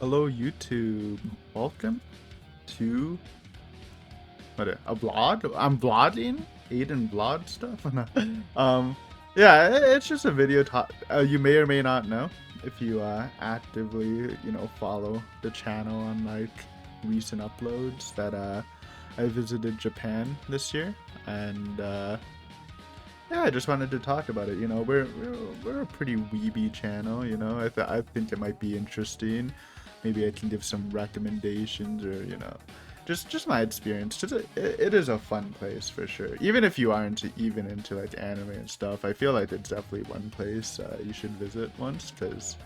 Hello YouTube. Welcome to a vlog? I'm vlogging? Aiden vlog stuff? um yeah, it's just a video you may or may not know if you actively, follow the channel on like recent uploads that I visited Japan this year and yeah, I just wanted to talk about it. We're a pretty weeby channel. I think it might be interesting. Maybe I can give some recommendations or just my experience. It is a fun place for sure. Even if you aren't even into like anime and stuff, I feel like it's definitely one place you should visit once because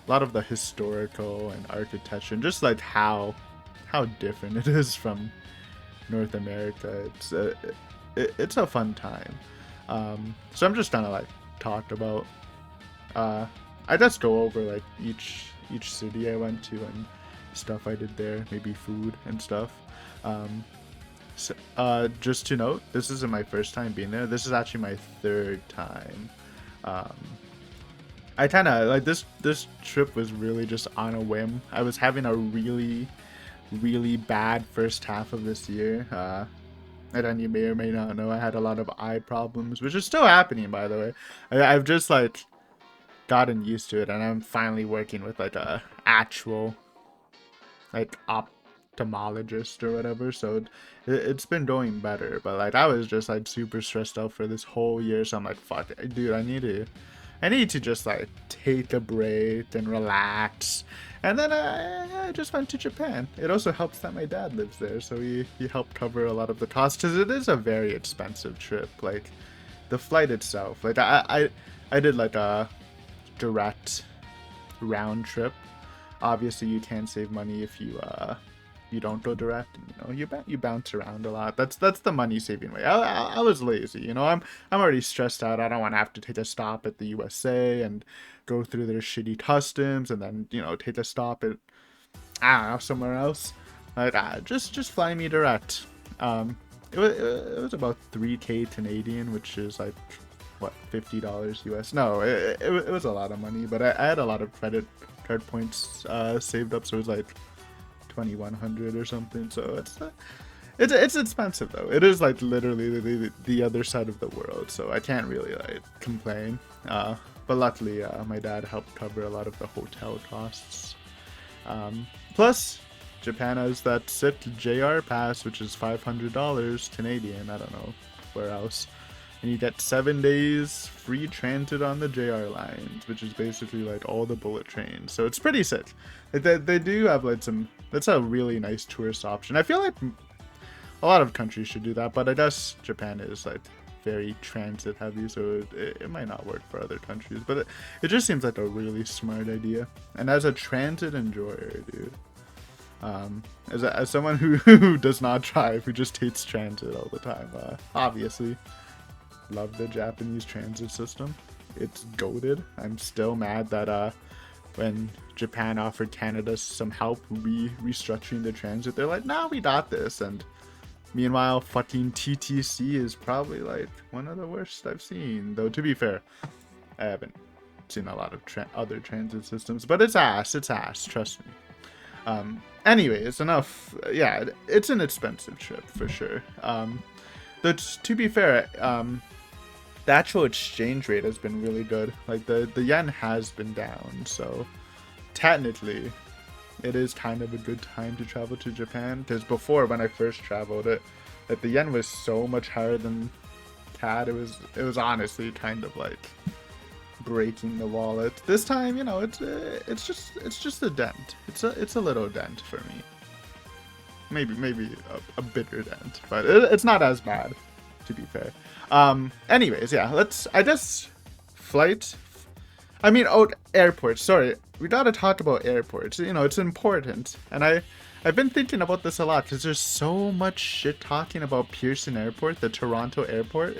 a lot of the historical and architecture and just like how different it is from North America. It's a fun time. So I'm just gonna like talk about. Uh, I just go over like each city I went to and stuff I did there, maybe food and stuff. Just to note, this isn't my first time being there. This is actually my third time. Um, I kind of like this trip was really just on a whim. I was having a really bad first half of this year. And then you may or may not know I had a lot of eye problems, which is still happening, by the way. I've just like gotten used to it, and I'm finally working with like a actual like ophthalmologist or whatever. So it's been going better. But like I was just like super stressed out for this whole year, so I'm like, fuck, dude, I need to just like take a break and relax. And then I just went to Japan. It also helps that my dad lives there, so he helped cover a lot of the costs because it is a very expensive trip. Like the flight itself, like I did like a direct round trip. Obviously, you can save money if you don't go direct. And, you bounce around a lot. That's the money saving way. I was lazy. I'm already stressed out. I don't want to have to take a stop at the USA and go through their shitty customs and then take a stop at I don't know somewhere else. Like just fly me direct. It was about 3K Canadian, which is like what, $50 US. No, it was a lot of money, but I had a lot of credit card points saved up, so it was like 2100 or something. So it's expensive though. It is like literally the other side of the world, so I can't really like complain. But luckily my dad helped cover a lot of the hotel costs. Plus Japan has that sick JR pass, which is $500 Canadian. I don't know where else. And you get 7 days free transit on the JR lines, which is basically like all the bullet trains. So it's pretty sick. They do have like some. That's a really nice tourist option. I feel like a lot of countries should do that, but I guess Japan is like very transit heavy, so it might not work for other countries. But it just seems like a really smart idea. And as a transit enjoyer, dude. As someone who does not drive, who just takes transit all the time, obviously love the Japanese transit system. It's goated. I'm still mad that when Japan offered Canada some help restructuring the transit, they're like, nah, we got this. And meanwhile, fucking TTC is probably like one of the worst I've seen. Though to be fair, I haven't seen a lot of other transit systems, but it's ass, trust me. Anyways, enough. Yeah, it's an expensive trip for sure. To be fair, the actual exchange rate has been really good. Like the yen has been down, so technically it is kind of a good time to travel to Japan. Because before, when I first traveled, that the yen was so much higher than CAD. It was honestly kind of like breaking the wallet. This time, it's just a dent. It's a little dent for me. Maybe a bigger dent, but it's not as bad, to be fair. Anyways, yeah, I guess flight. I mean, airports. Sorry, we gotta talk about airports. It's important, and I've been thinking about this a lot because there's so much shit talking about Pearson Airport, the Toronto airport.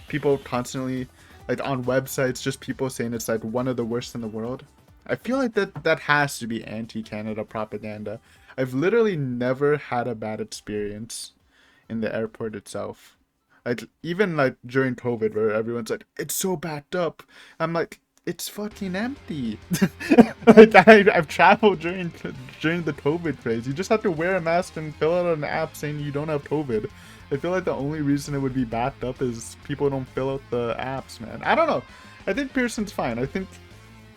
People constantly, like on websites, just people saying it's like one of the worst in the world. I feel like that has to be anti-Canada propaganda. I've literally never had a bad experience in the airport itself. Like even like during COVID, where everyone's like, it's so backed up. I'm like, it's fucking empty. Like I've traveled during the COVID craze. You just have to wear a mask and fill out an app saying you don't have COVID. I feel like the only reason it would be backed up is people don't fill out the apps, man. I don't know. I think Pearson's fine. I think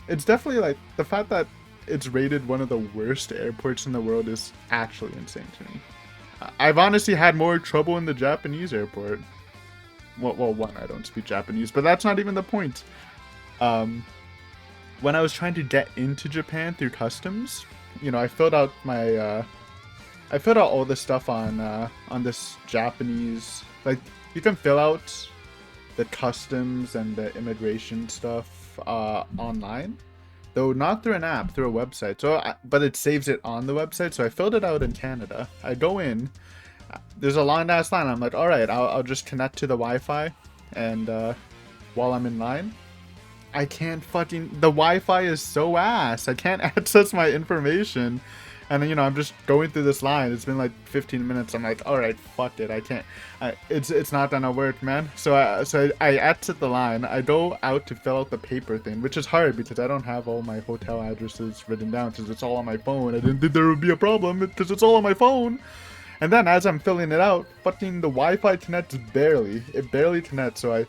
it's definitely like the fact that it's rated one of the worst airports in the world is actually insane to me. I've honestly had more trouble in the Japanese airport. Well, one, I don't speak Japanese, but that's not even the point. When I was trying to get into Japan through customs, you know, I filled out all the stuff on this Japanese, like, you can fill out the customs and the immigration stuff online, though not through an app, through a website. So, but it saves it on the website. So I filled it out in Canada. I go in, there's a long ass line. I'm like, all right, I'll just connect to the Wi-Fi, and while I'm in line, I can't fucking, the Wi-Fi is so ass. I can't access my information. And, you know, I'm just going through this line. It's been like 15 minutes. I'm like, all right, fuck it. I can't. It's not gonna work, man. So I exit the line. I go out to fill out the paper thing, which is hard because I don't have all my hotel addresses written down because it's all on my phone. I didn't think there would be a problem because it's all on my phone. And then as I'm filling it out, fucking the Wi-Fi connects barely. It barely connects. So I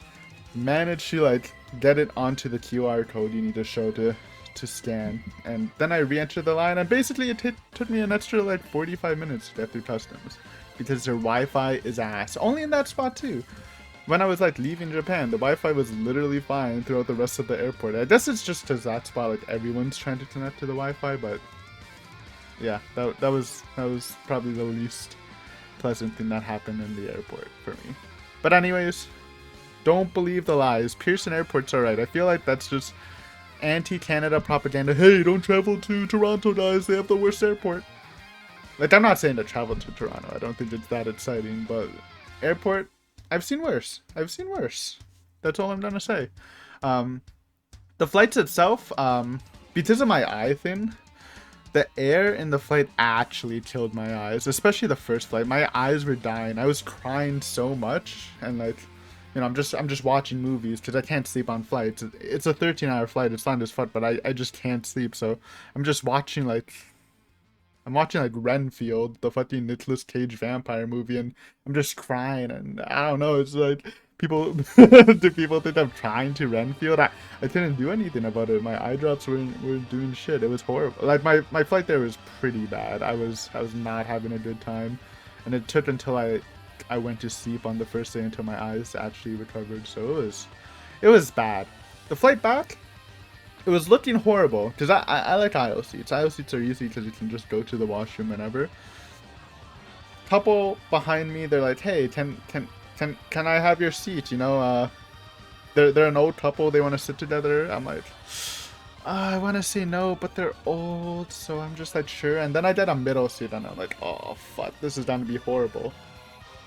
managed to like get it onto the QR code you need to show to scan, and then I re-enter the line, and basically it took me an extra like 45 minutes to get through customs because their Wi-Fi is ass. Only in that spot too. When I was like leaving Japan, the Wi-Fi was literally fine throughout the rest of the airport. I guess it's just because that spot, like, everyone's trying to connect to the Wi-Fi, but yeah, that was probably the least pleasant thing that happened in the airport for me. But anyways, don't believe the lies. Pearson Airport's alright. I feel like that's just anti-Canada propaganda. Hey, don't travel to Toronto, guys. They have the worst airport. Like, I'm not saying to travel to Toronto. I don't think it's that exciting, but airport, I've seen worse. I've seen worse. That's all I'm gonna say. The flights itself, because of my eye thing, the air in the flight actually killed my eyes, especially the first flight. My eyes were dying. I was crying so much, and like, you know, I'm just watching movies because I can't sleep on flights. It's a 13-hour flight. It's not as fun, but I just can't sleep. So I'm just watching like, Renfield, the fucking Nicolas Cage vampire movie, and I'm just crying, and I don't know. It's like people, do people think I'm trying to Renfield? I didn't do anything about it. My eye drops were doing shit. It was horrible. Like my flight there was pretty bad. I was not having a good time, and it took until I went to sleep on the first day until my eyes actually recovered. So it was bad. The flight back, it was looking horrible because I like aisle seats. Aisle seats are easy because you can just go to the washroom whenever. Couple behind me, they're like, hey, can I have your seat? You know, they're an old couple. They want to sit together. I'm like, I want to say no, but they're old, so I'm just like, sure. And then I get a middle seat, and I'm like, oh fuck, this is going to be horrible.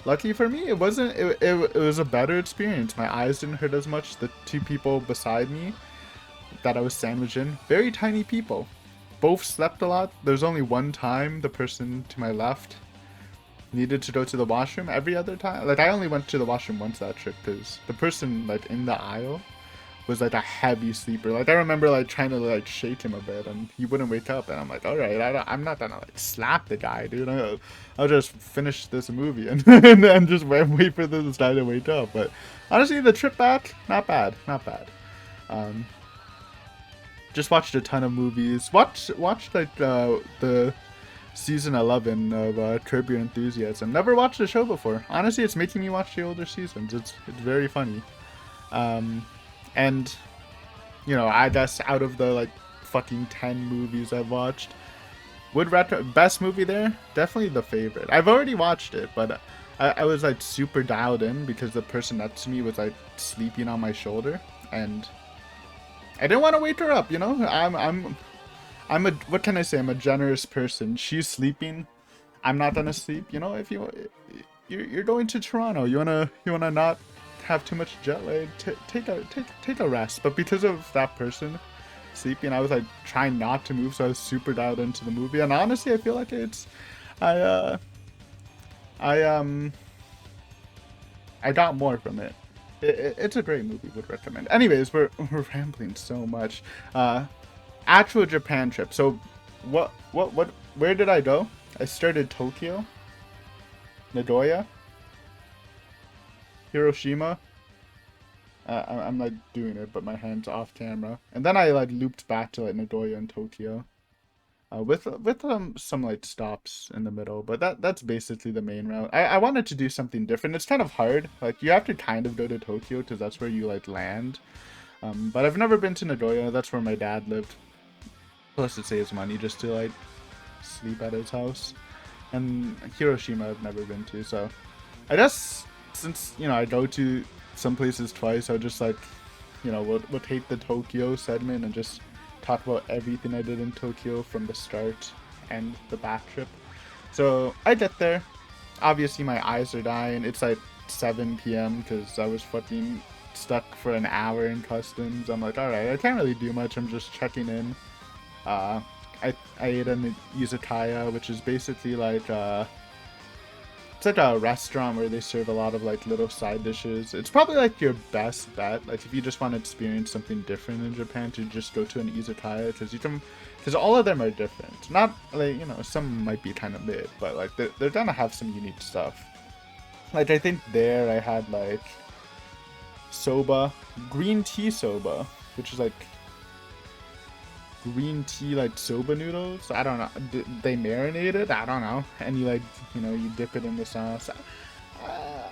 Lucky for me, it wasn't. It was a better experience. My eyes didn't hurt as much. The two people beside me that I was sandwiched in, very tiny people, both slept a lot. There's only one time the person to my left needed to go to the washroom. Every other time, like, I only went to the washroom once that trip because the person like in the aisle was like a heavy sleeper. Like, I remember like trying to like shake him a bit and he wouldn't wake up, and I'm like, all right, I'm not gonna like slap the guy, dude. I'll just finish this movie and and just wait for this guy to wake up. But honestly, the trip back, not bad. Just watched a ton of movies. Watched like the season 11 of Curb Your Enthusiasm. Never watched the show before. Honestly, it's making me watch the older seasons. It's very funny. And, you know, I guess out of the like fucking 10 movies I've watched, best movie there, definitely The Favorite. I've already watched it, but I was like super dialed in because the person next to me was like sleeping on my shoulder, and I didn't want to wake her up. You know, I'm a, what can I say? I'm a generous person. She's sleeping, I'm not gonna sleep. You know, if you're going to Toronto, you wanna not have too much jet lag, take a rest. But because of that person sleeping, I was like trying not to move, so I was super dialed into the movie. And honestly, I feel like I got more from it. It's a great movie. Would recommend. Anyways, we're rambling so much. Actual Japan trip. So, what? Where did I go? I started Tokyo, Nagoya, Hiroshima. I'm like doing it, but my hand's off camera. And then I like looped back to like Nagoya and Tokyo, with some like stops in the middle. But that's basically the main route. I wanted to do something different. It's kind of hard. Like you have to kind of go to Tokyo because that's where you like land. But I've never been to Nagoya. That's where my dad lived. Plus it saves money just to like sleep at his house. And Hiroshima I've never been to, so I guess since I go to some places twice, I'll just like we'll take the Tokyo segment and just talk about everything I did in Tokyo from the start and the back trip. So I get there, obviously my eyes are dying. It's like 7 p.m. because I was fucking stuck for an hour in customs. I'm like, alright, I can't really do much, I'm just checking in. I ate an izakaya, which is basically like it's like a restaurant where they serve a lot of like little side dishes. It's probably like your best bet, like if you just want to experience something different in Japan, to just go to an izakaya, because all of them are different. Not like some might be kind of mid, but like they're gonna have some unique stuff. Like I think there I had like soba, green tea soba, which is like green tea like soba noodles. I don't know. They marinate it. I don't know. And you like you dip it in the sauce.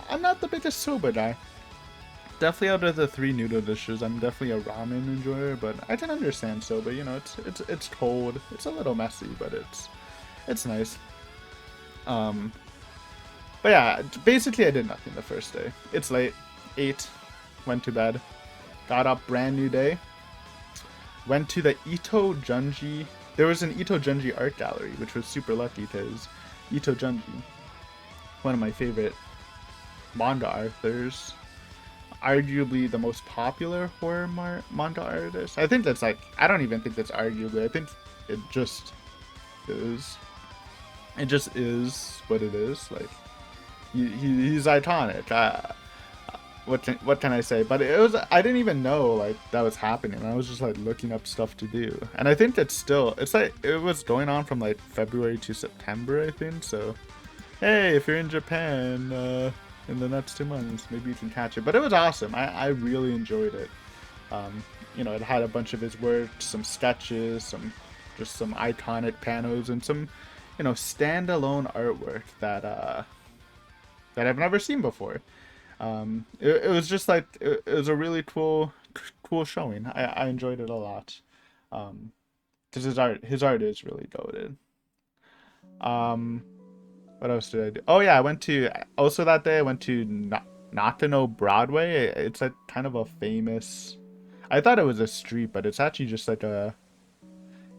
I'm not the biggest soba guy. Definitely out of the 3 noodle dishes, I'm definitely a ramen enjoyer. But I can understand soba. It's cold. It's a little messy, but it's nice. But yeah, basically I did nothing the first day. It's late. 8. Went to bed. Got up, brand new day. Went to the Ito Junji. There was an Ito Junji art gallery, which was super lucky because Ito Junji, one of my favorite manga authors, arguably the most popular horror manga artist. I think that's like, I don't even think that's arguably. I think it just is. It just is what it is. Like, he's iconic. What can I say? But I didn't even know like that was happening. I was just like looking up stuff to do, and I think it's like it was going on from like February to September, I think. So hey, if you're in Japan in the next 2 months, maybe you can catch it. But it was awesome. I really enjoyed it. It had a bunch of his work, some sketches, some iconic panels, and some standalone artwork that I've never seen before. It was just like it was a really cool showing. I enjoyed it a lot, because his art is really goated. What else did I do? Oh yeah, I went to also that day. I went to Nakano Broadway. It's like kind of a famous. I thought it was a street, but it's actually just like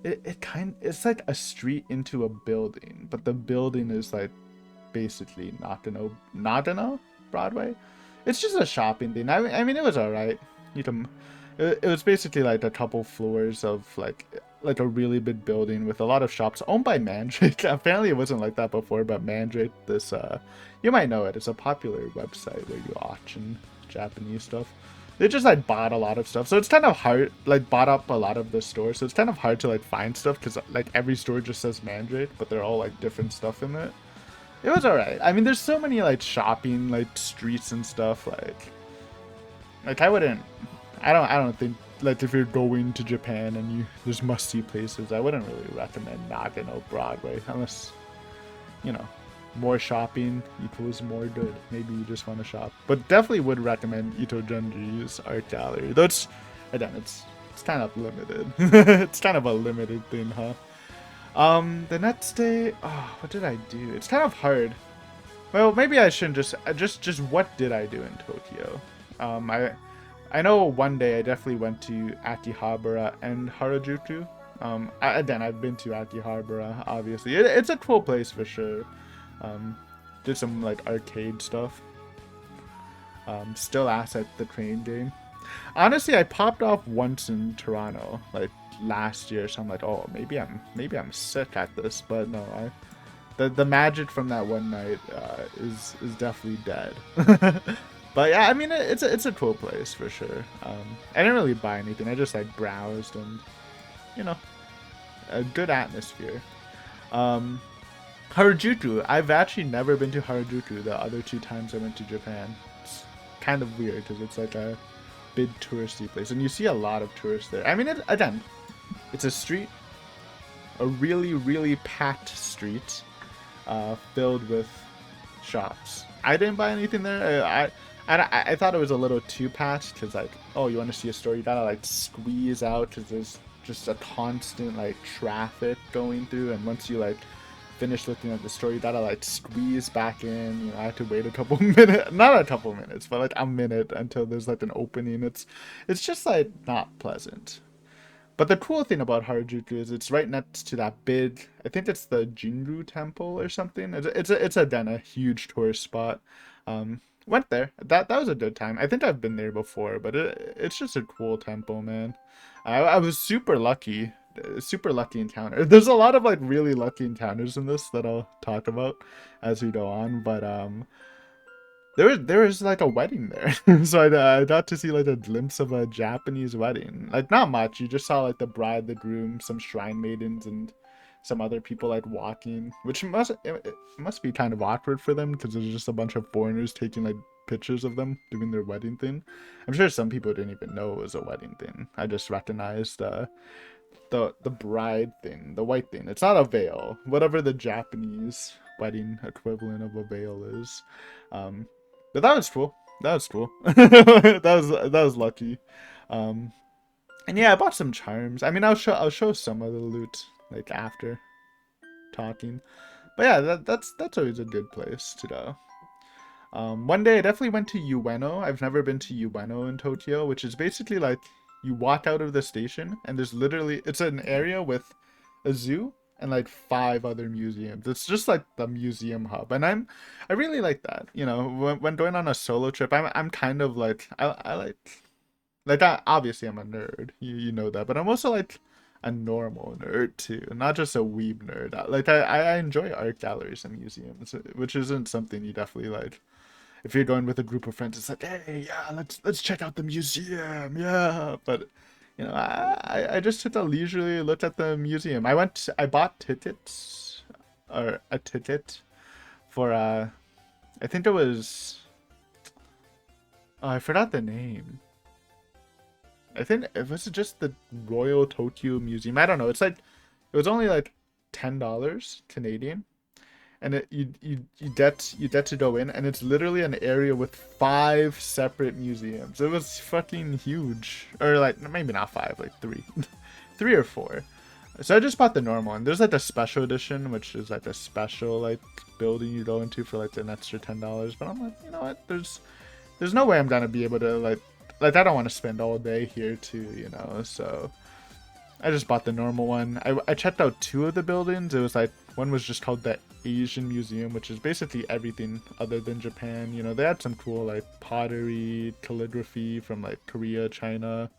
it's like a street into a building, but the building is like basically Nakano Broadway. It's just a shopping thing. I mean, it was alright. It was basically like a couple floors of like a really big building with a lot of shops owned by Mandrake. Apparently, it wasn't like that before, but Mandrake, this you might know it. It's a popular website where you auction Japanese stuff. They just like bought a lot of stuff, so it's kind of hard. Like bought up a lot of the stores, so it's kind of hard to like find stuff because like every store just says Mandrake, but they're all like different stuff in it. It was alright. I mean, there's so many like shopping like streets and stuff. Like I don't think like if you're going to Japan and there's must-see places, I wouldn't really recommend Nagano Broadway unless more shopping equals more good. Maybe you just want to shop, but definitely would recommend Ito Junji's art gallery. Though it's kind of limited. It's kind of a limited thing, huh? The next day, what did I do? It's kind of hard. Well, maybe I shouldn't just what did I do in Tokyo? I know one day I definitely went to Akihabara and Harajuku. Again, I've been to Akihabara, obviously. It's a cool place for sure. Did some like arcade stuff. Still ass at the crane game. Honestly, I popped off once in Toronto, like last year, so I'm like, oh, maybe I'm sick at this, but no, the magic from that one night is definitely dead. But yeah, I mean, it's a cool place for sure. I didn't really buy anything. I just like browsed and, you know, a good atmosphere. Um, Harajuku. I've actually never been to Harajuku the other two times I went to Japan. It's kind of weird because it's like a big touristy place, and you see a lot of tourists there. I mean, again, it's a street, a really, really packed street, filled with shops. I didn't buy anything there. I thought it was a little too packed because, like, oh, you want to see a store, you gotta like squeeze out because there's just a constant like traffic going through, and once you like finish looking at the store, you gotta like squeeze back in. You know, I had to wait a couple minutes, not a couple minutes, but like a minute until there's like an opening. It's just like not pleasant. But the cool thing about Harajuku is it's right next to that big, I think it's the Jinru Temple or something. It's again a huge tourist spot. Went there. That was a good time. I think I've been there before, but it's just a cool temple, man. I was super lucky encounter. There's a lot of like really lucky encounters in this that I'll talk about as we go on, but there was like a wedding there. So I got to see like a glimpse of a Japanese wedding. Like not much. You just saw like the bride, the groom, some shrine maidens, and some other people like walking, which it must be kind of awkward for them because there's just a bunch of foreigners taking like pictures of them doing their wedding thing. I'm sure some people didn't even know it was a wedding thing. I just recognized the bride thing, the white thing. It's not a veil, whatever the Japanese wedding equivalent of a veil is. But that was cool. That was cool. That was lucky. Um, and yeah, I bought some charms. I mean, I'll show some of the loot like after talking. But yeah, that's always a good place to go. One day I definitely went to Ueno. I've never been to Ueno in Tokyo, which is basically like you walk out of the station and there's literally it's an area with a zoo and like 5 other museums. It's just like the museum hub, and I really like that. You know, when going on a solo trip, I'm kind of like I like obviously I'm a nerd, you know that, but I'm also like a normal nerd too, not just a weeb nerd. Like I enjoy art galleries and museums, which isn't something you definitely like if you're going with a group of friends. It's like, hey, yeah, let's check out the museum, yeah. But you know, I just took a leisurely look at the museum. I bought tickets, or a ticket for I think it was, oh, I forgot the name. I think it was just the Royal Tokyo Museum. I don't know. It's like it was only like $10 Canadian, and you get to go in, and it's literally an area with 5 separate museums. It was fucking huge, or like maybe not 5, like 3, 3 or 4. So I just bought the normal one. There's like a special edition, which is like a special like building you go into for like an extra $10. But I'm like, you know what? There's no way I'm gonna be able to like I don't want to spend all day here too, you know. So I just bought the normal one. I checked out 2 of the buildings. It was like one was just called the Asian Museum, which is basically everything other than Japan. You know, they had some cool like pottery, calligraphy from like Korea, China,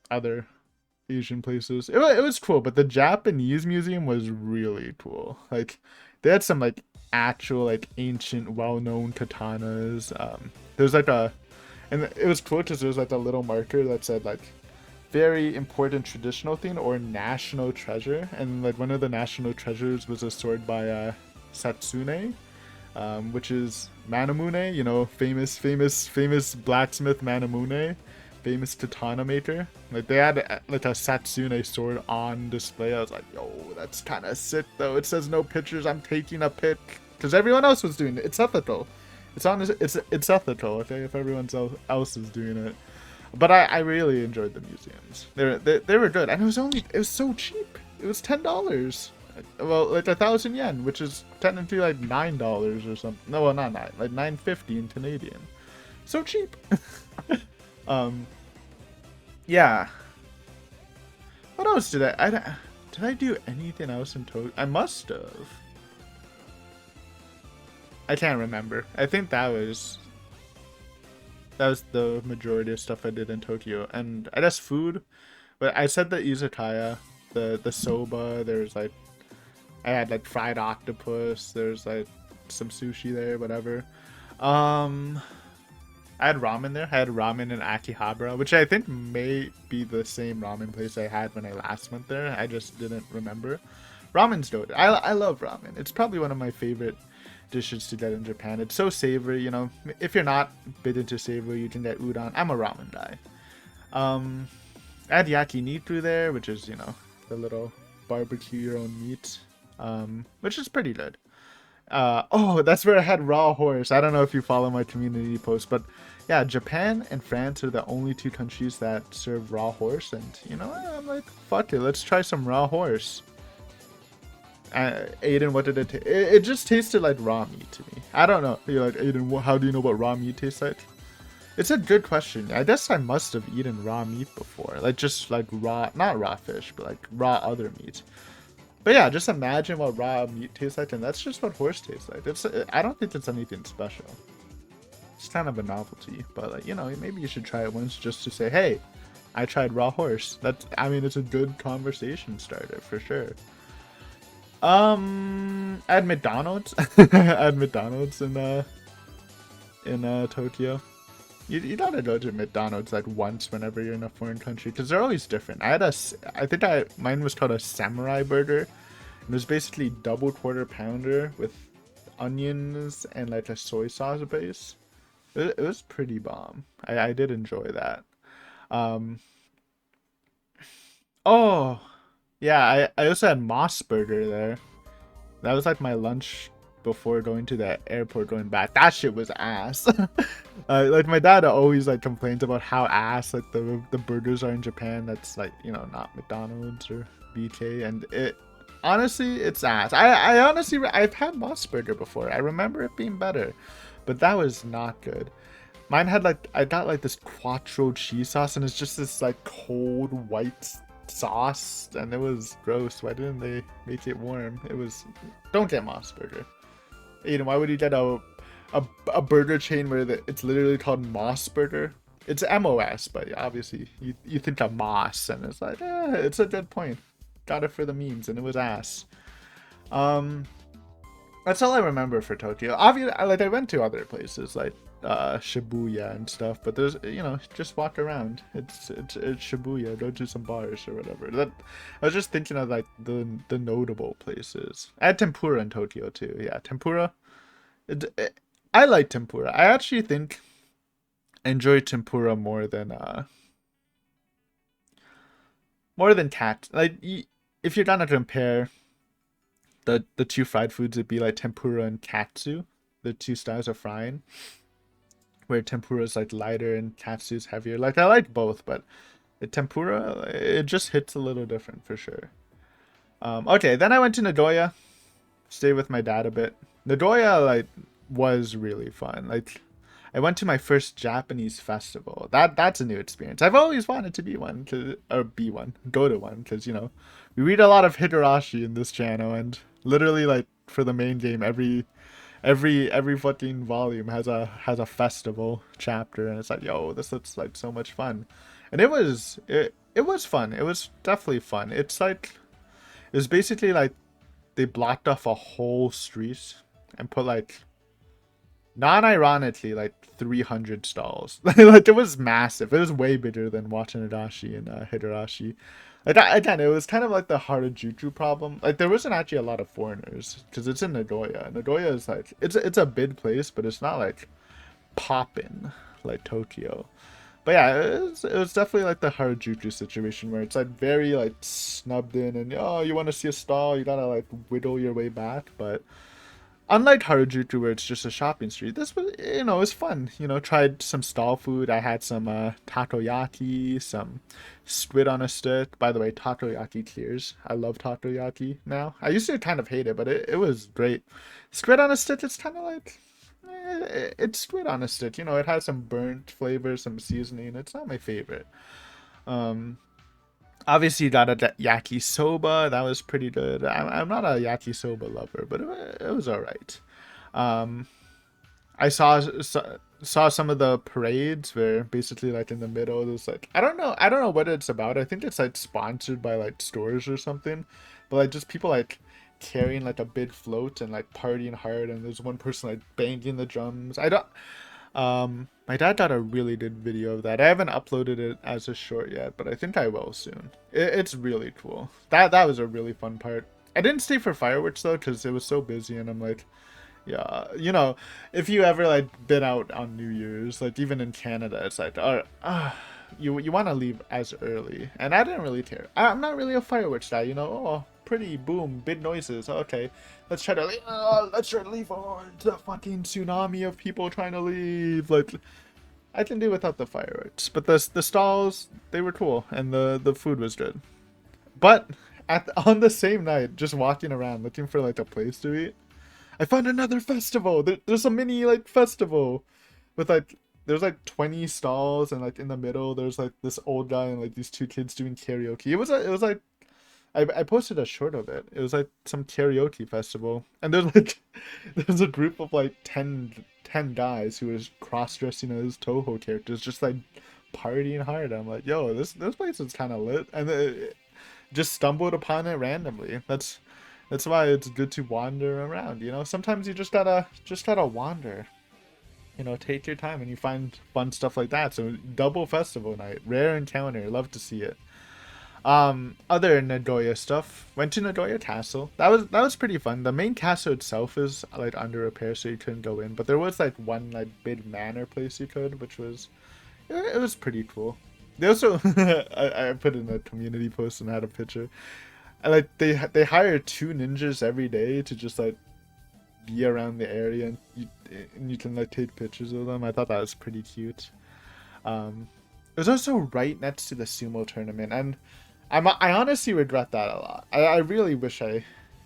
other Asian places. It was cool, but the Japanese museum was really cool. Like they had some like actual like ancient well-known katanas. There's like and it was cool because there was like a little marker that said like very important traditional thing or national treasure, and like one of the national treasures was a sword by Satsune, which is Manamune, you know, famous blacksmith Manamune, famous katana maker. Like they had like a Satsune sword on display. I was like, yo, that's kind of sick though. It says no pictures, I'm taking a pic, because everyone else was doing it. It's ethical. It's ethical, okay, if everyone else is doing it. But I really enjoyed the museums. They were good, and it was so cheap. It was $10. Well, like 1,000 yen, which is technically like $9 or something. No, well, not 9, like 9.50 in Canadian. So cheap. Yeah. What else did I do anything else in Tokyo? I must have. I can't remember. I think that was the majority of stuff I did in Tokyo. And I guess food, but I said the izakaya, the soba. There's like I had like fried octopus. There's like some sushi there, whatever. I had ramen there. I had ramen in Akihabara, which I think may be the same ramen place I had when I last went there. I just didn't remember. Ramen's dope. I love ramen. It's probably one of my favorite dishes to get in Japan. It's so savory, you know. If you're not bit into savory, you can get udon. I'm a ramen guy. I had yakiniku there, which is, you know, the little barbecue your own meat, which is pretty good. Oh, that's where I had raw horse. I don't know if you follow my community post, but yeah, Japan and France are the only two countries that serve raw horse, and you know, I'm like, fuck it, let's try some raw horse. Aiden, what did it taste? It just tasted like raw meat to me. I don't know. You're like, Aiden, how do you know what raw meat tastes like? It's a good question. I guess I must have eaten raw meat before, like just like raw, not raw fish, but like raw other meat. But yeah, just imagine what raw meat tastes like, and that's just what horse tastes like. I don't think it's anything special. It's kind of a novelty, but like, you know, maybe you should try it once just to say, hey, I tried raw horse. I mean, it's a good conversation starter for sure. At McDonald's, at McDonald's in Tokyo. You gotta go to McDonald's like once whenever you're in a foreign country because they're always different. Mine was called a samurai burger. It was basically double quarter pounder with onions and like a soy sauce base. It was pretty bomb. I did enjoy that. Oh, yeah, I also had Moss Burger there. That was like my lunch before going to the airport going back. That shit was ass. Like my dad always like complains about how ass like the burgers are in Japan. That's like, you know, not McDonald's or BK, and it honestly it's ass. I honestly I've had Moss Burger before. I remember it being better, but that was not good. Mine had like I got like this quattro cheese sauce, and it's just this like cold white sauce, and it was gross. Why didn't they make it warm? It was. Don't get Moss Burger. Aiden, why would you get a burger chain where it's literally called Moss Burger? It's MOS, but obviously you think of Moss, and it's like, it's a good point. Got it for the memes, and it was ass. That's all I remember for Tokyo. Obviously, like I went to other places like Shibuya and stuff, but there's, you know, just walk around. It's Shibuya. Go to some bars or whatever. I was just thinking of like the notable places. I had tempura in Tokyo too. Yeah, tempura. I like tempura. I actually think I enjoy tempura more than cat. Like if you're gonna compare the two fried foods, it'd be like tempura and katsu, the two styles of frying, where tempura is like lighter and katsu is heavier. Like I like both, but the tempura, it just hits a little different for sure. Okay, then I went to Nagoya, stayed with my dad a bit. Nagoya like was really fun. Like I went to my first Japanese festival. That's a new experience. I've always wanted to be one, go to one, because you know we read a lot of Higurashi in this channel, and literally like for the main game, every fucking volume has a festival chapter, and it's like, yo, this looks like so much fun, and it was fun. It was definitely fun. It's like it was basically like they blocked off a whole street and put like, non-ironically, like 300 stalls. Like it was massive. It was way bigger than Watanabe and Higurashi. Like again, it was kind of like the Harajuku problem. Like there wasn't actually a lot of foreigners because it's in Nagoya. Nagoya is like it's a big place, but it's not like poppin' like Tokyo. But yeah, it was definitely like the Harajuku situation where it's like very like snubbed in, and oh, you want to see a stall, you gotta like whittle your way back. But unlike Harajuku, where it's just a shopping street, this was, you know, it was fun. You know, tried some stall food. I had some takoyaki, some squid on a stick. By the way, takoyaki clears. I love takoyaki now. I used to kind of hate it, but it was great. Squid on a stick, it's kind of like, it's squid on a stick. You know, it has some burnt flavor, some seasoning. It's not my favorite. Obviously, you got a yakisoba. That was pretty good. I'm not a yakisoba lover, but it was all right. I saw some of the parades where basically like in the middle there's like I don't know what it's about. I think it's like sponsored by like stores or something, but like just people like carrying like a big float and like partying hard, and there's one person like banging the drums. My dad got a really good video of that. I haven't uploaded it as a short yet, but I think I will soon. It's really cool. That was a really fun part. I didn't stay for fireworks though, because it was so busy, and I'm like, yeah, you know, if you ever like been out on New Year's, like even in Canada, it's like, you want to leave as early, and I didn't really care. I'm not really a fireworks guy, you know. Oh, pretty, boom, big noises. Okay, let's try to leave. Let's try to leave. Oh, it's a fucking tsunami of people trying to leave. Like, I can do without the fireworks, but the stalls, they were cool, and the food was good. But on the same night, just walking around looking for like a place to eat, I found another festival. There's a mini like festival with like there's like 20 stalls, and like in the middle there's like this old guy and like these two kids doing karaoke. It was like I posted a short of it. It was like some karaoke festival, and there's like there's a group of like ten guys who was cross dressing as Toho characters, just like partying hard. I'm like, yo, this place is kind of lit, and it just stumbled upon it randomly. That's why it's good to wander around, you know? Sometimes you just gotta wander. You know, take your time and you find fun stuff like that. So double festival night. Rare encounter. Love to see it. Other Nagoya stuff. Went to Nagoya Castle. That was pretty fun. The main castle itself is like under repair, so you couldn't go in. But there was like one like big manor place you could, which was it was pretty cool. They also I put in a community post and had a picture. And like they hire two ninjas every day to just like be around the area, and you can like take pictures of them. I thought that was pretty cute. It was also right next to the sumo tournament, and I honestly regret that a lot. I really wish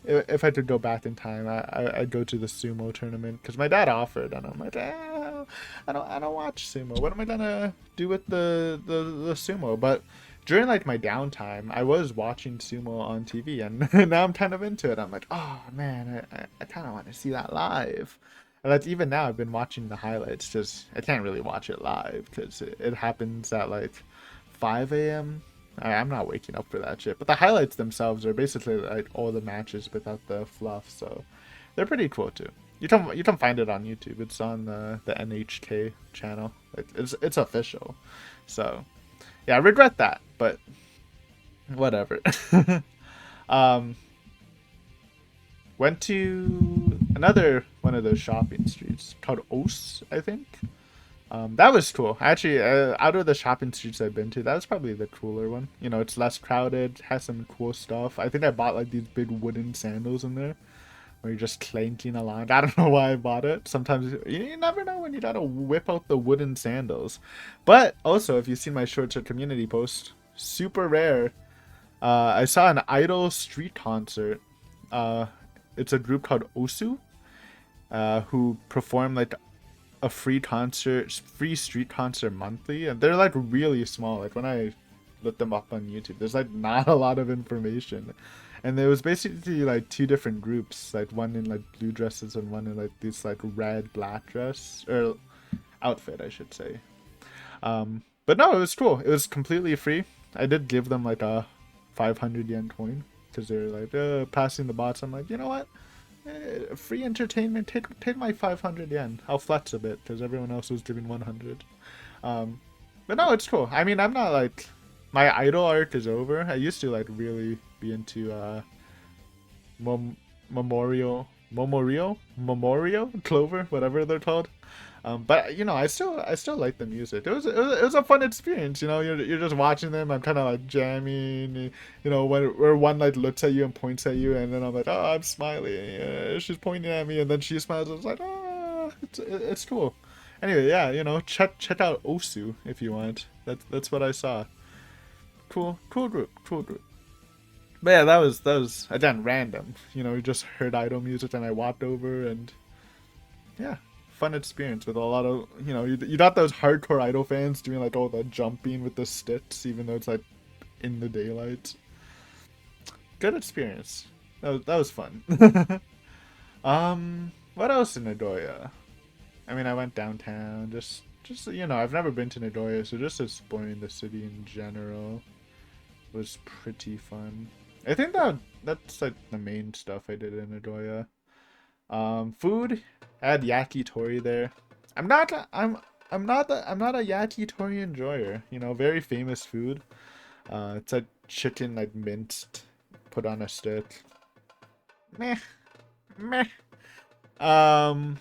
if I could go back in time, I'd go to the sumo tournament, because my dad offered, and I'm like, I don't watch sumo. What am I gonna do with the sumo? But during like my downtime, I was watching sumo on TV, and now I'm kind of into it. I'm like, oh man, I kind of want to see that live. And that's even now. I've been watching the highlights, because I can't really watch it live because it happens at like 5 a.m. I'm not waking up for that shit. But the highlights themselves are basically like all the matches without the fluff, so they're pretty cool too. You can find it on YouTube. It's on the NHK channel. It's official. So yeah, I regret that, but whatever. um, Went to another one of those shopping streets called Os, I think. That was cool. Actually, out of the shopping streets I've been to, that was probably the cooler one. You know, it's less crowded, has some cool stuff. I think I bought like these big wooden sandals in there, where you're just clanking along. I don't know why I bought it. Sometimes you never know when you gotta whip out the wooden sandals. But also, if you've seen my shorts or community post, super rare. I saw an idol street concert. It's a group called Osu, who perform like a free street concert monthly, and they're like really small. Like when I looked them up on YouTube, there's like not a lot of information, and there was basically like two different groups, like one in like blue dresses and one in like this like red black dress or outfit, I should say. But no, it was cool. It was completely free. I did give them like a 500 yen coin, because they're like passing the bots. I'm like, you know what? Free entertainment. Take my 500 yen. I'll flex a bit because everyone else was giving 100. But no, it's cool. I mean, I'm not like my idol arc is over. I used to like really be into Memorial Clover, whatever they're called. But you know, I still like the music. It was a fun experience. You know, you're just watching them. I'm kind of like jamming. You know, where one like looks at you and points at you, and then I'm like, oh, I'm smiling. Yeah, she's pointing at me, and then she smiles. And it's like, oh, it's cool. Anyway, yeah, you know, check out Osu if you want. That's what I saw. Cool group. But yeah, that was again random. You know, we just heard idol music, and I walked over, and yeah, fun experience with a lot of, you know, you got those hardcore idol fans doing like all the jumping with the sticks, even though it's like in the daylight. Good experience. That was fun. What else in Nagoya? I mean, I went downtown. Just you know, I've never been to Nagoya, so just exploring the city in general was pretty fun. I think that's like the main stuff I did in Nagoya. Food. I had yakitori there. I'm I'm not a yakitori enjoyer. You know, very famous food. It's a chicken like minced, put on a stick. Meh, meh. Um,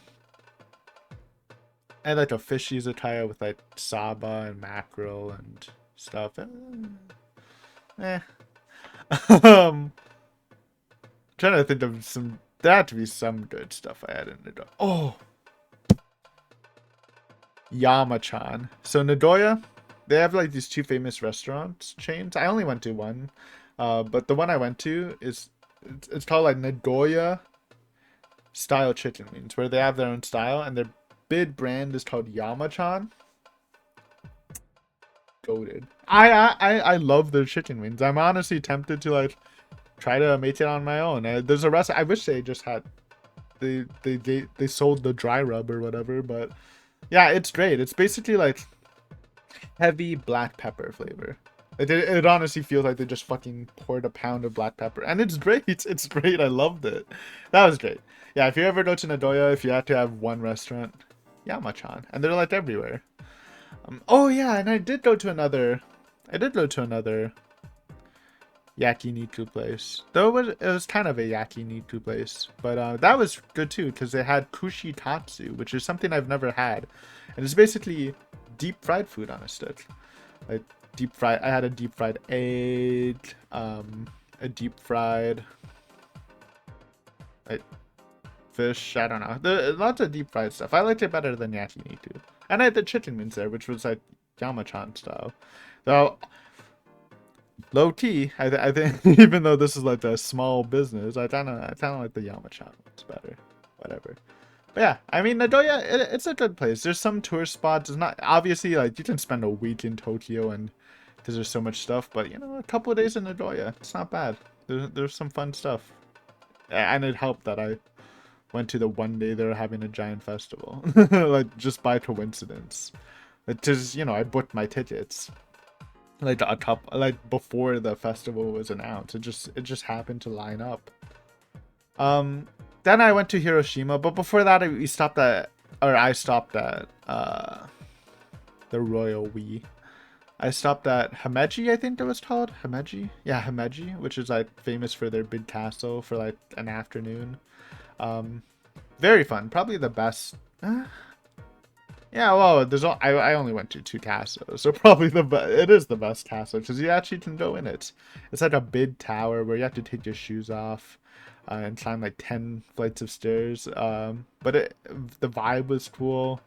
I like a fish izakaya with like saba and mackerel and stuff. Eh. Trying to think of some. There had to be some good stuff I had in Nagoya. Oh, Yamachan. So Nagoya, they have like these two famous restaurants chains. I only went to one, but the one I went to is it's called like Nagoya style chicken wings, where they have their own style, and their big brand is called Yamachan. Goated. I love their chicken wings. I'm honestly tempted to like try to make it on my own. There's a rest. I wish they just had they sold the dry rub or whatever, but yeah, it's great. It's basically like heavy black pepper flavor. It honestly feels like they just fucking poured a pound of black pepper, and it's great. It's great. I loved it. That was great. Yeah, if you ever go to Nagoya, if you had to have one restaurant, Yamachan, and they're like everywhere. Oh yeah, and I did go to another. I did go to another yakiniku place. Though it was kind of a yakiniku place, but that was good too because they had kushikatsu, which is something I've never had, and it's basically deep fried food on a stick. Like deep fried. I had a deep fried egg, a deep fried like fish. I don't know. Lots of deep fried stuff. I liked it better than yakiniku, and I had the chicken wings there, which was like Yamachan style. So low key, I think even though this is like a small business, I kind of like the Yamachan ones better. Whatever. But yeah, I mean Nagoya, it's a good place. There's some tourist spots. It's not obviously like you can spend a week in Tokyo and because there's so much stuff, but you know, a couple of days in Nagoya, it's not bad. There's some fun stuff, and it helped that I went to the one day they were having a giant festival, like just by coincidence. It just you know I booked my tickets like a couple like before the festival was announced. It just happened to line up. Then I went to Hiroshima, but before that I stopped at the Royal Wii. I stopped at Himeji, I think it was called. Himeji? Yeah, Himeji, which is like famous for their big castle for like an afternoon. Um Very fun. Probably the best. Yeah, well, I only went to two castles, so probably it is the best castle because you actually can go in it. It's like a big tower where you have to take your shoes off and climb like 10 flights of stairs. But the vibe was cool.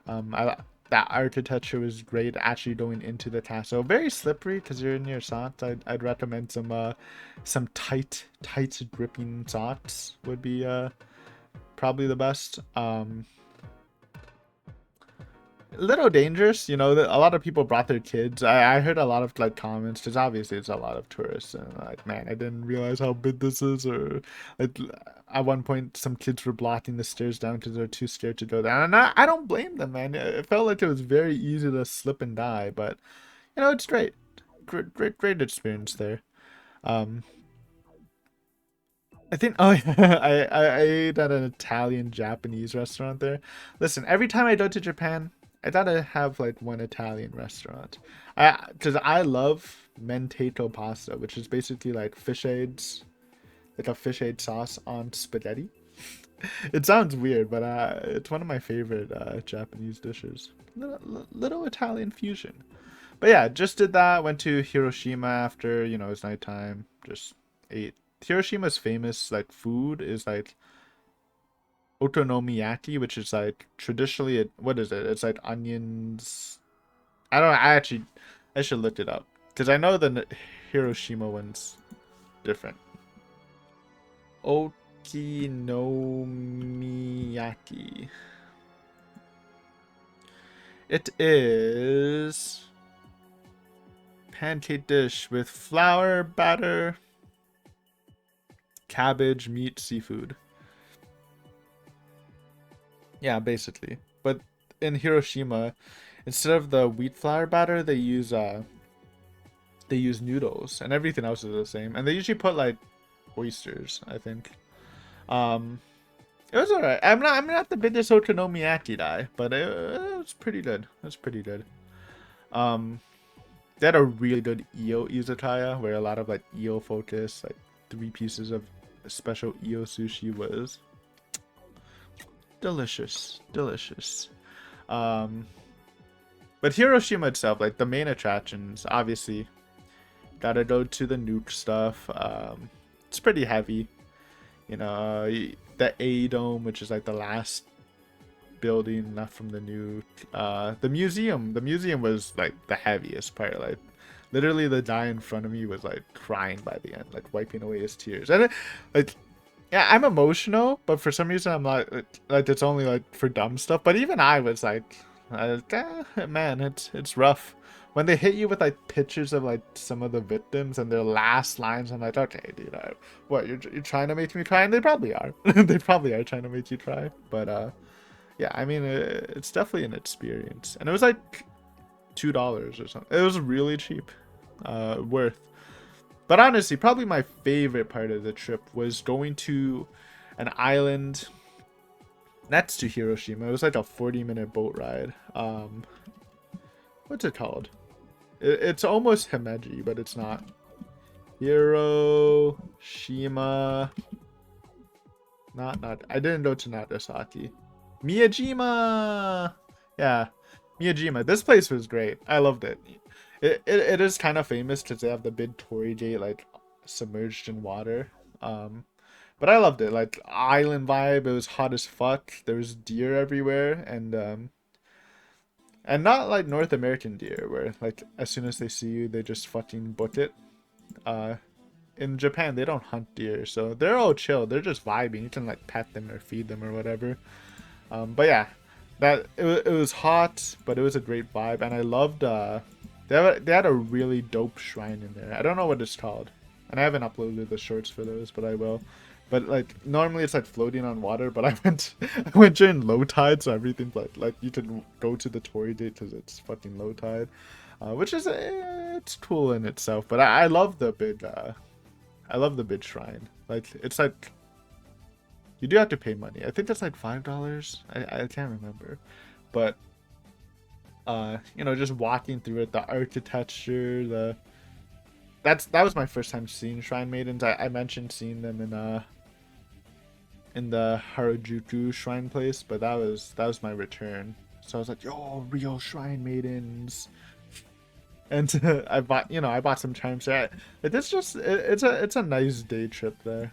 That architecture was great. Actually going into the castle, very slippery because you're in your socks. I'd recommend some tight gripping socks would be probably the best. A little dangerous, you know. A lot of people brought their kids. I heard a lot of like comments because obviously it's a lot of tourists and like, man, I didn't realize how big this is. Or like at one point, some kids were blocking the stairs down because they're too scared to go down. And I don't blame them, man. It felt like it was very easy to slip and die, but you know, it's great, great experience there. Um, I think oh yeah, I ate at an Italian Japanese restaurant there. Listen, every time I go to Japan, I gotta have like one Italian restaurant. Because I love mentato pasta, which is basically like fish aids, like a fish aid sauce on spaghetti. It sounds weird, but it's one of my favorite Japanese dishes. Little Italian fusion. But yeah, just did that. Went to Hiroshima after, you know, it's nighttime. Just ate. Hiroshima's famous like food is like okonomiyaki, which is like traditionally what is it? It's like onions. I don't know. I should look it up because I know the Hiroshima one's different. Okonomiyaki. It is pancake dish with flour, batter, cabbage, meat, seafood. Yeah, basically. But in Hiroshima, instead of the wheat flour batter, they use noodles, and everything else is the same. And they usually put like oysters, I think. Um, It was alright. I'm not the biggest okonomiyaki guy, but it was pretty good. It was pretty good. Um, they had a really good eel izakaya where a lot of like eel focus, like 3 pieces of special eel sushi was delicious, delicious. Um, but Hiroshima itself, like the main attractions, obviously, gotta go to the nuke stuff. It's pretty heavy, you know. The A dome, which is like the last building left from the nuke. The museum was like the heaviest part. Like, literally, the guy in front of me was like crying by the end, like wiping away his tears, and like. Yeah, I'm emotional, but for some reason I'm like it's only like for dumb stuff. But even I was like, man, it's rough. When they hit you with like pictures of like some of the victims and their last lines, I'm like, okay, dude, what you're trying to make me cry, and they probably are. They probably are trying to make you cry. But yeah, I mean, it's definitely an experience, and it was like $2 or something. It was really cheap, worth. But honestly, probably my favorite part of the trip was going to an island next to Hiroshima. It was like a 40-minute boat ride. What's it called? It's almost Himeji, but it's not. Hiroshima. Not. I didn't go to Nagasaki. Miyajima. Yeah, Miyajima. This place was great. I loved it. It is kind of famous because they have the big torii gate like submerged in water. But I loved it. Like island vibe. It was hot as fuck. There was deer everywhere, and not like North American deer where like as soon as they see you they just fucking book it. Uh, in Japan they don't hunt deer, so they're all chill. They're just vibing. You can like pet them or feed them or whatever. But yeah, it was hot, but it was a great vibe, and I loved. They had a really dope shrine in there. I don't know what it's called, and I haven't uploaded the shorts for those, but I will. But like normally it's like floating on water, but I went I went during low tide, so everything's like you can go to the torii gate because it's fucking low tide, which is it's cool in itself. But I love the big shrine. Like it's like you do have to pay money. I think that's like $5. I can't remember, but you know, just walking through it, the architecture, that was my first time seeing shrine maidens. I mentioned seeing them in the Harajuku shrine place, but that was my return. So I was like, yo, real shrine maidens. And I bought some charms. It's a nice day trip there,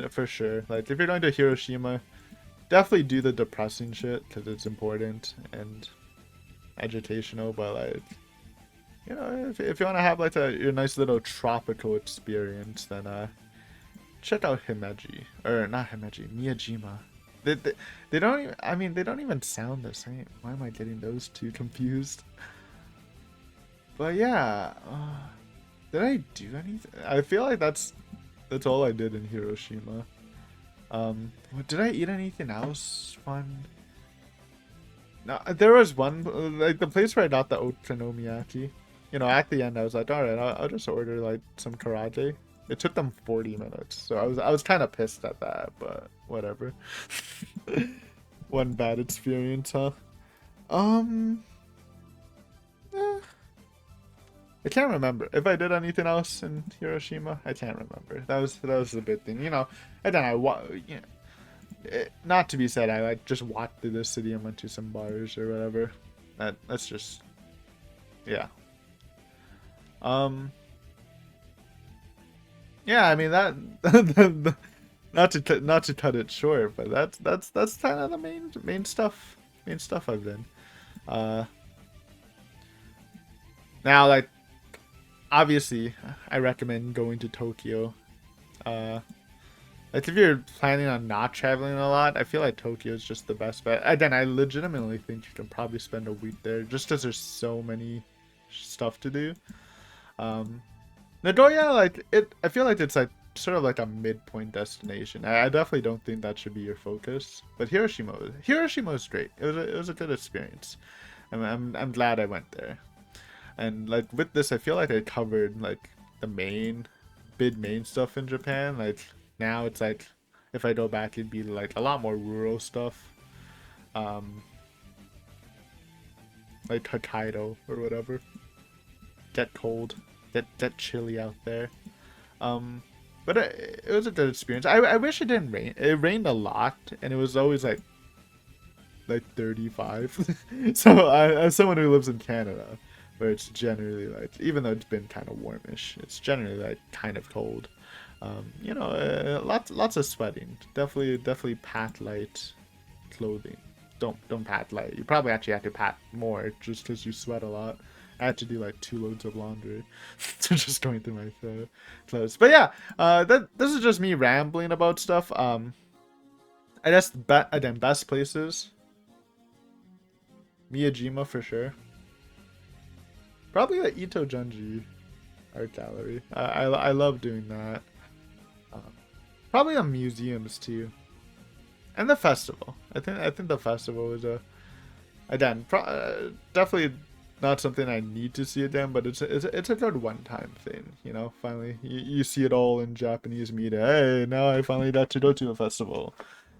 for sure. Like if you're going to Hiroshima, definitely do the depressing shit because it's important and educational. But like, you know, if you want to have like your nice little tropical experience, then check out Himeji, or not Himeji, Miyajima. They don't even, I mean, they don't even sound the same. Why am I getting those two confused? But yeah, did I do anything? I feel like that's all I did in Hiroshima. Did I eat anything else fun? No, there was one, like the place where I got the okonomiyaki. You know, at the end I was like, all right, I'll just order like some karate. It took them 40 minutes, so I was kind of pissed at that, but whatever. One bad experience, huh? Eh, I can't remember if I did anything else in Hiroshima. I can't remember. That was the big thing, you know. And then you know, not to be said, I like just walked through the city and went to some bars or whatever. That's just, yeah. Yeah, I mean that not to cut it short, but that's kind of the main stuff I've done. Uh, Now like obviously I recommend going to Tokyo. Like if you're planning on not traveling a lot, I feel like Tokyo is just the best bet. Again, I legitimately think you can probably spend a week there just because there's so many stuff to do. Nagoya, like I feel like it's like sort of like a midpoint destination. I definitely don't think that should be your focus. But Hiroshima was great. It was a good experience. I'm glad I went there. And like with this, I feel like I covered like the main stuff in Japan. Like now it's like if I go back, it'd be like a lot more rural stuff. Um, like Hokkaido or whatever. Get cold, get chilly out there. Um, but it was a good experience. I wish it didn't rain. It rained a lot, and it was always like 35. So as someone who lives in Canada, where it's generally like, even though it's been kind of warmish, it's generally like kind of cold. You know, lots of sweating. Definitely pat light clothing. Don't pat light. You probably actually have to pat more just because you sweat a lot. I had to do like 2 loads of laundry, so just going through my clothes. But yeah, this is just me rambling about stuff. I guess again, best places. Miyajima for sure. Probably the Ito Junji art gallery. I love doing that. Um, Probably the museums too, and the festival. I think the festival was again definitely not something I need to see again, but it's a good one-time thing. You know, finally you see it all in Japanese media. Hey, now I finally got to go to a festival,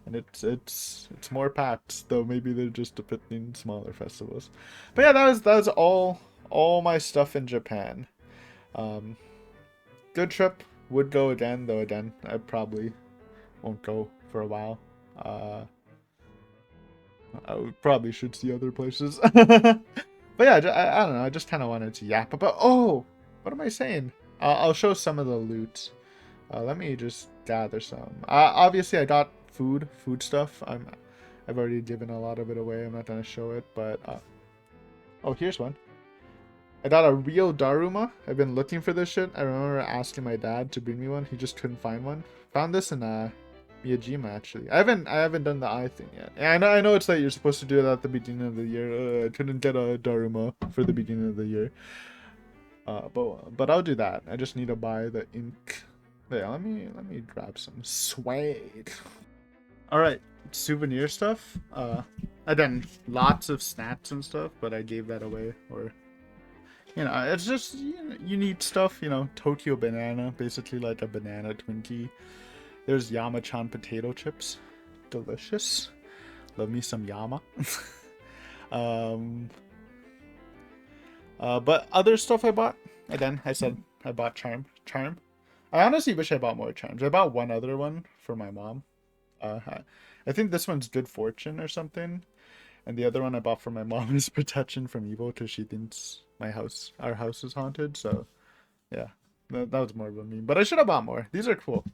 and it's more packed. Though maybe they're just depicting smaller festivals. But yeah, that was all my stuff in Japan. Um, Good trip. Would go again, though. Again, I probably won't go for a while. Uh, probably should see other places. But yeah, I don't know. I just kind of wanted to yap about. Oh, what am I saying? I'll show some of the loot. Let me just gather some. Obviously, I got food stuff. I've already given a lot of it away. I'm not gonna show it, but oh, here's one. I got a real Daruma. I've been looking for this shit. I remember asking my dad to bring me one. He just couldn't find one. Found this in Miyajima actually. I haven't done the eye thing yet. And I know it's like you're supposed to do it at the beginning of the year. I couldn't get a Daruma for the beginning of the year. But I'll do that. I just need to buy the ink. Yeah, let me grab some swag. All right, souvenir stuff. I done lots of snacks and stuff, but I gave that away. Or it's just you need stuff. Tokyo banana, basically like a banana Twinkie. There's Yama-chan potato chips, delicious. Love me some Yama. um, but other stuff I bought. Again, I said I bought charm. I honestly wish I bought more charms. I bought one other one for my mom. I think this one's good fortune or something, and the other one I bought for my mom is protection from evil because she thinks our house is haunted. So, yeah, that was more of a meme. But I should have bought more. These are cool.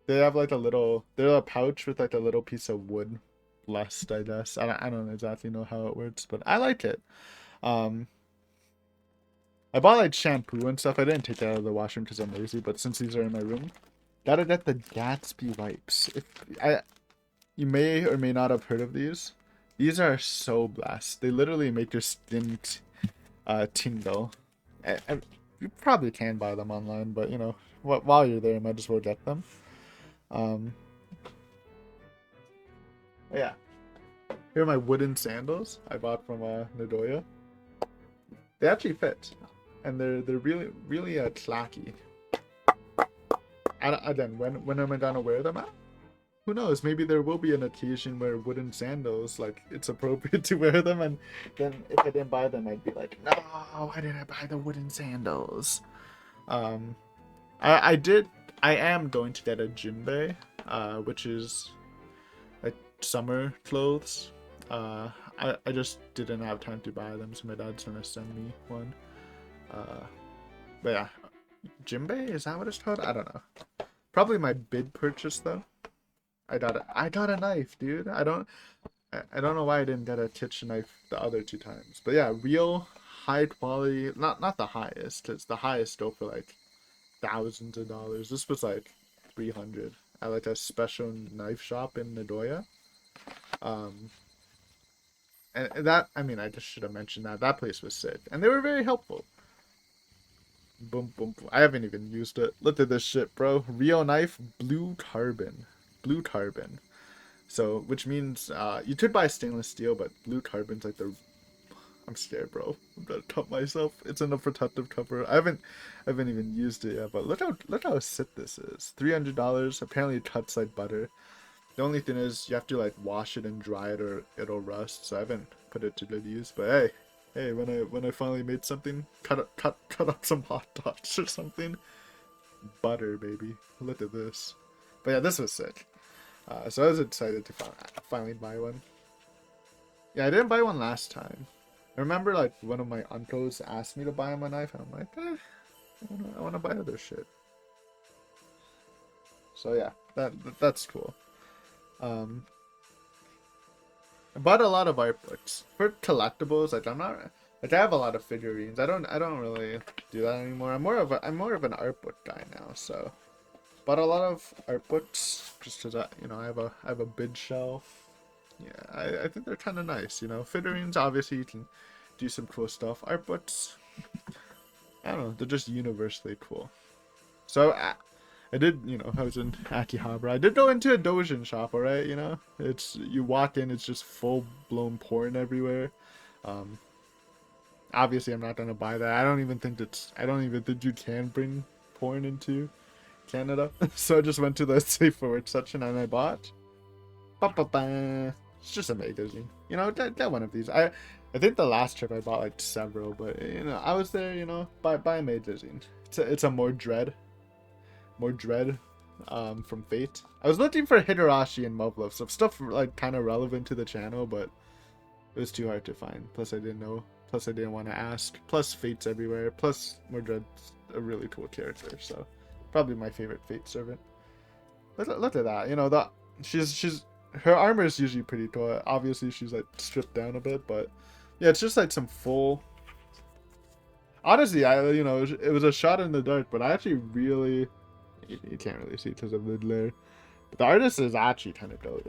They have like they're a pouch with like a little piece of wood blessed, I guess. I don't exactly know how it works, but I like it. Um, I bought like shampoo and stuff. I didn't take that out of the washroom because I'm lazy, but since these are in my room, gotta get the Gatsby wipes. You may or may not have heard of these. These are so blessed. They literally make your skin tingle. You probably can buy them online, but while you're there, you might as well get them. Yeah. Here are my wooden sandals I bought from Nagoya. They actually fit, and they're really clacky. Again, when am I gonna wear them at? Who knows? Maybe there will be an occasion where wooden sandals, like, it's appropriate to wear them, and then if I didn't buy them, I'd be like, no, why did I buy the wooden sandals? I am going to get a Jinbei, which is like summer clothes. I just didn't have time to buy them, so my dad's gonna send me one. But yeah, Jinbei, is that what it's called? I don't know. Probably my bid purchase though. I got a knife, dude. I don't know why I didn't get a kitchen knife the other 2 times. But yeah, real high quality, not the highest, because the highest go for like thousands of dollars. This was like 300 at like a special knife shop in Nagoya. And that, I mean, I just should have mentioned that place was sick, and they were very helpful. Boom, boom, boom. I haven't even used it. Look at this shit, bro. Real knife, blue carbon. So, which means you could buy stainless steel, but blue carbon's like I'm scared, bro. I'm gonna cut myself. It's in a protective cover. I haven't even used it yet. But look how sick this is. $300. Apparently it cuts like butter. The only thing is you have to like wash it and dry it or it'll rust. So I haven't put it to good use. But hey, when I finally made something, cut up some hot dogs or something. Butter, baby. Look at this. But yeah, this was sick. So I was excited to finally buy one. Yeah, I didn't buy one last time. I remember like one of my uncles asked me to buy him a knife, and I'm like, I wanna buy other shit. So yeah, that's cool. I bought a lot of art books for collectibles. Like I'm not like I have a lot of figurines. I don't really do that anymore. I'm more of an art book guy now. So bought a lot of art books just because I have a big shelf. Yeah, I think they're kind of nice. Figurines obviously you can do some cool stuff. Art books, I don't know, they're just universally cool. So I did, I was in Akihabara. I did go into a dojin shop, alright, It's, you walk in, it's just full-blown porn everywhere. Obviously I'm not gonna buy that. I don't even think you can bring porn into Canada. So I just went to the safe for work section and I bought. Ba-ba-ba. It's just a magazine. Get one of these. I think the last trip I bought like several, but I was there, buy a magazine. It's a more dread from Fate. I was looking for Higurashi and Muv-Luv, so stuff like kind of relevant to the channel, but it was too hard to find. Plus I didn't know. Plus I didn't want to ask. Plus Fate's everywhere. Plus Mordred's a really cool character, so probably my favorite Fate servant. Look at that. She's her armor is usually pretty cool. Obviously she's like stripped down a bit, but yeah, it's just like some full. Honestly, it was a shot in the dark, but I actually really. You can't really see because of the glare. But the artist is actually kind of dope.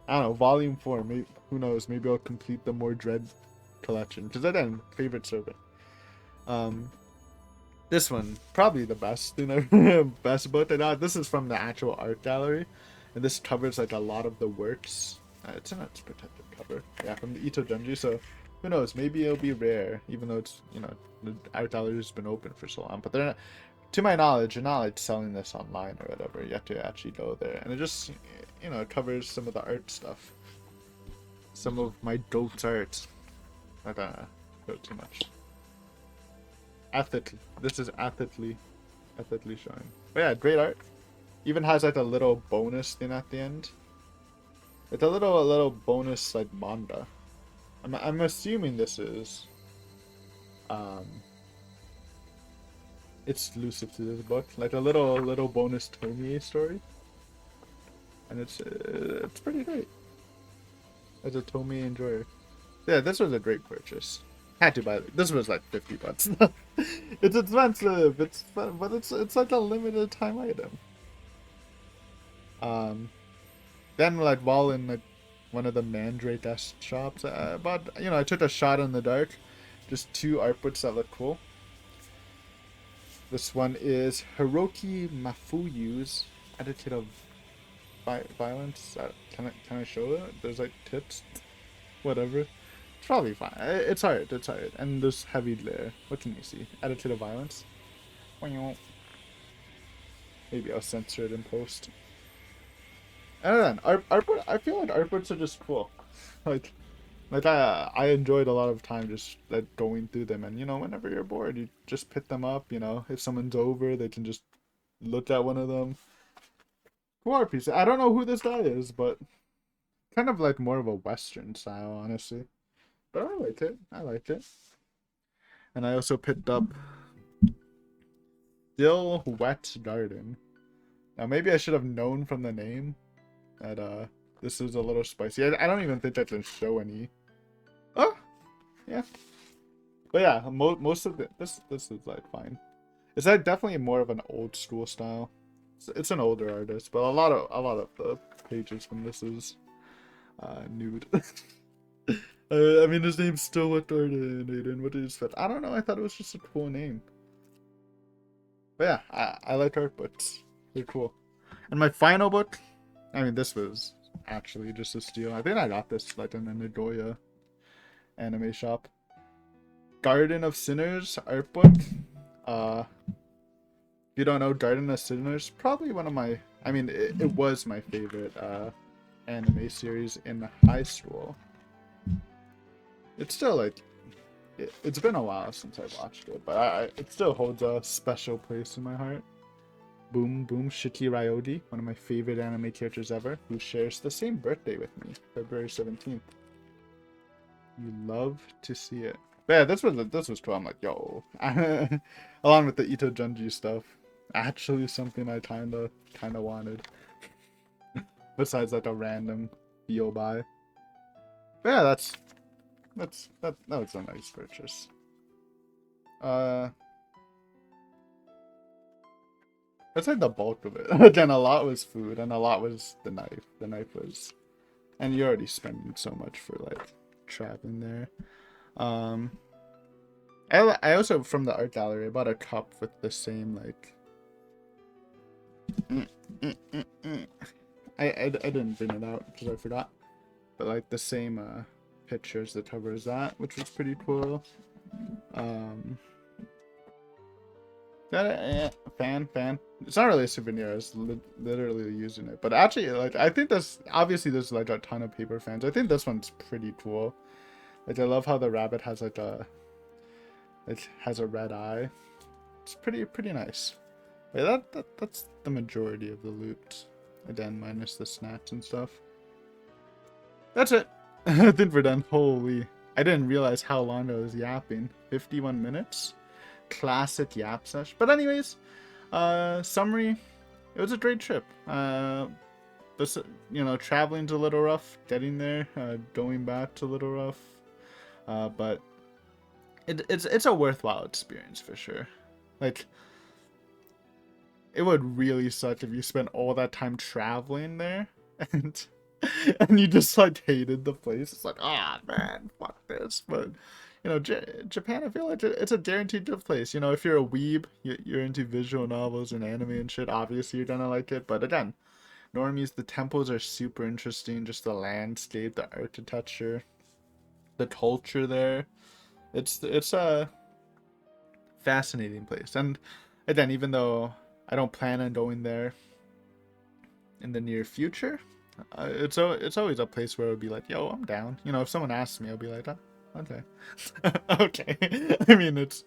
I don't know, volume 4, maybe, who knows, maybe I'll complete the more Dread collection. Because again, favorite servant. This one, probably the best, best book. This is from the actual art gallery. And this covers like a lot of the works. It's not protected cover. Yeah, from the Ito Genji, so who knows, maybe it'll be rare, even though it's, the art gallery has been open for so long. But they're not, to my knowledge, you're not like selling this online or whatever. You have to actually go there, and it just, it covers some of the art stuff. Some of my dope's art. I don't go too much. This is ethically showing. But yeah, great art. Even has like a little bonus thing at the end. It's a little bonus like manga. I'm assuming this is exclusive to this book, like a little bonus Tomie story, and it's pretty great as a Tomie enjoyer. Yeah, this was a great purchase. Had to buy it. This was like $50. It's expensive. But it's like a limited time item. Then like while in like one of the Mandrake-esque shops, but I took a shot in the dark. Just 2 art books that look cool. This one is Hiroki Mafuyu's Etiquette of Violence. Can I show it? There's like tips, whatever. It's probably fine. It's hard. And there's heavy glare. What can you see? Etiquette of Violence. Maybe I'll censor it in post. And then I feel like art books are just cool. Like I enjoyed a lot of time just like going through them, and whenever you're bored, you just pick them up. If someone's over, they can just look at one of them. Cool art piece. I don't know who this guy is, but kind of like more of a Western style, honestly. But I liked it. And I also picked up Still Wet Garden. Now maybe I should have known from the name that this is a little spicy. I don't even think I can show any. Oh, yeah. But yeah, most of this is like fine. It's like definitely more of an old school style. It's an older artist, but a lot of the pages from this is nude. I mean, his name's Still Wet Garden, Aiden. What is that? I don't know. I thought it was just a cool name. But yeah, I like art books. They're cool. And my final book. I mean, this was actually just a steal. I think I got this like in the Nagoya anime shop. Garden of Sinners art book. If you don't know, Garden of Sinners, probably one of my, I mean, it was my favorite anime series in high school. It's still like, it's been a while since I watched it, but it still holds a special place in my heart. Boom Boom Shiki Ryodi, one of my favorite anime characters ever, who shares the same birthday with me, February 17th. You love to see it. But yeah, this was cool. I'm like, yo, along with the Ito Junji stuff, actually something I kinda wanted. Besides like a random feel buy. But yeah, that was a nice purchase. That's like the bulk of it. Again, a lot was food, and a lot was the knife. The knife was, and you're already spending so much for like traveling there. I also from the art gallery I bought a cup with the same like. I didn't bring it out because I forgot, but like the same pictures that covers that, which was pretty cool. Fan. It's not really a souvenir. I was literally using it, but actually, like I think this obviously there's like a ton of paper fans. I think this one's pretty cool. Like I love how the rabbit has like it has a red eye. It's pretty nice. Yeah, that's the majority of the loot. Again, minus the snacks and stuff. That's it. I think we're done. Holy, I didn't realize how long I was yapping. 51 minutes. Classic yap sesh. But anyways, summary, it was a great trip. This, you know, traveling's a little rough, getting there, going back's a little rough, but it's a worthwhile experience for sure. Like, it would really suck if you spent all that time traveling there and you just like hated the place. It's like, ah, man, fuck this. But you know, Japan, I feel like it's a guaranteed good place. You know, if you're a weeb, you're into visual novels and anime and shit, obviously you're gonna like it. But again, normies, the temples are super interesting. Just the landscape, the architecture, the culture there. It's a fascinating place. And again, even though I don't plan on going there in the near future, it's always a place where it would be like, yo, I'm down. You know, if someone asks me, I'll be like, oh, okay. Okay. I mean, it's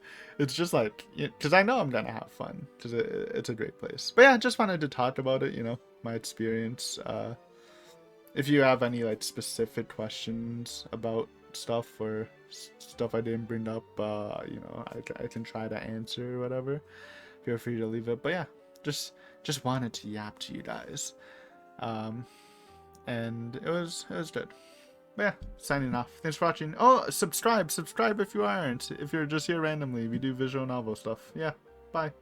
just like, because I know I'm gonna have fun because it's a great place. But yeah, just wanted to talk about it, you know, my experience. If you have any like specific questions about stuff or stuff I didn't bring up, you know, I can try to answer or whatever. Feel free to leave it. But yeah, just wanted to yap to you guys. And it was good. But yeah, signing off. Thanks for watching. Oh, subscribe if you aren't. If you're just here randomly, we do visual novel stuff. Yeah, bye.